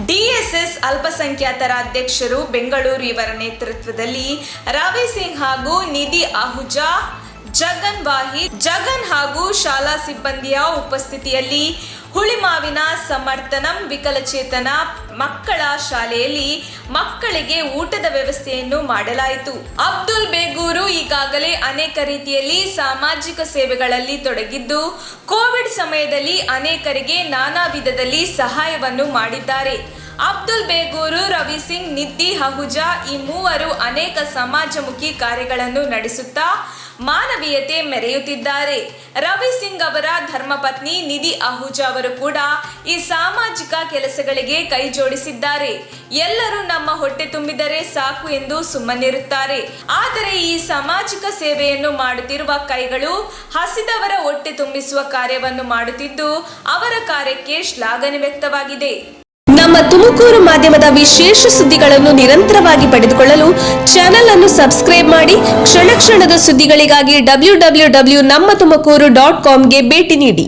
DSS ಅಲ್ಪಸಂಖ್ಯಾತರ ಅಧ್ಯಕ್ಷರು ಬೆಂಗಳೂರು ಇವರ ನೇತೃತ್ವದಲ್ಲಿ ರವಿ ಸಿಂಗ್ ಹಾಗೂ ನಿಧಿ ಆಹುಜಾ, ಜಗನ್ ಹಾಗೂ ಶಾಲಾ ಸಿಬ್ಬಂದಿಯ ಉಪಸ್ಥಿತಿಯಲ್ಲಿ ಹುಳಿಮಾವಿನ ಸಮರ್ಥನಂ ವಿಕಲಚೇತನ ಮಕ್ಕಳ ಶಾಲೆಯಲ್ಲಿ ಮಕ್ಕಳಿಗೆ ಊಟದ ವ್ಯವಸ್ಥೆಯನ್ನು ಮಾಡಲಾಯಿತು. ಅಬ್ದುಲ್ ಬೇಗೂರು ಈಗಾಗಲೇ ಅನೇಕ ರೀತಿಯಲ್ಲಿ ಸಾಮಾಜಿಕ ಸೇವೆಗಳಲ್ಲಿ ತೊಡಗಿದ್ದು, ಕೋವಿಡ್ ಸಮಯದಲ್ಲಿ ಅನೇಕರಿಗೆ ನಾನಾ ವಿಧದಲ್ಲಿ ಸಹಾಯವನ್ನು ಮಾಡಿದ್ದಾರೆ. ಅಬ್ದುಲ್ ಬೇಗೂರು, ರವಿ ಸಿಂಗ್, ನಿಧಿ ಆಹುಜಾ ಈ ಮೂವರು ಅನೇಕ ಸಮಾಜಮುಖಿ ಕಾರ್ಯಗಳನ್ನು ನಡೆಸುತ್ತಾ ಮಾನವೀಯತೆ ಮೆರೆಯುತ್ತಿದ್ದಾರೆ. ರವಿ ಸಿಂಗ್ ಅವರ ಧರ್ಮಪತ್ನಿ ನಿಧಿ ಆಹುಜಾ ಅವರು ಕೂಡ ಈ ಸಾಮಾಜಿಕ ಕೆಲಸಗಳಿಗೆ ಕೈ ಜೋಡಿಸಿದ್ದಾರೆ. ಎಲ್ಲರೂ ನಮ್ಮ ಹೊಟ್ಟೆ ತುಂಬಿದರೆ ಸಾಕು ಎಂದು ಸುಮ್ಮನಿರುತ್ತಾರೆ. ಆದರೆ ಈ ಸಾಮಾಜಿಕ ಸೇವೆಯನ್ನು ಮಾಡುತ್ತಿರುವ ಕೈಗಳು ಹಸಿದವರ ಹೊಟ್ಟೆ ತುಂಬಿಸುವ ಕಾರ್ಯವನ್ನು ಮಾಡುತ್ತಿದ್ದು, ಅವರ ಕಾರ್ಯಕ್ಕೆ ಶ್ಲಾಘನೆ ವ್ಯಕ್ತವಾಗಿದೆ. ನಮ್ಮ ತುಮಕೂರು ಮಾಧ್ಯಮದ ವಿಶೇಷ ಸುದ್ದಿಗಳನ್ನು ನಿರಂತರವಾಗಿ ಪಡೆದುಕೊಳ್ಳಲು ಚಾನೆಲ್ ಅನ್ನು ಸಬ್ಸ್ಕ್ರೈಬ್ ಮಾಡಿ. ಕ್ಷಣ ಕ್ಷಣದ ಸುದ್ದಿಗಳಿಗಾಗಿ www.nammathumakuru.com ಗೆ ಭೇಟಿ ನೀಡಿ.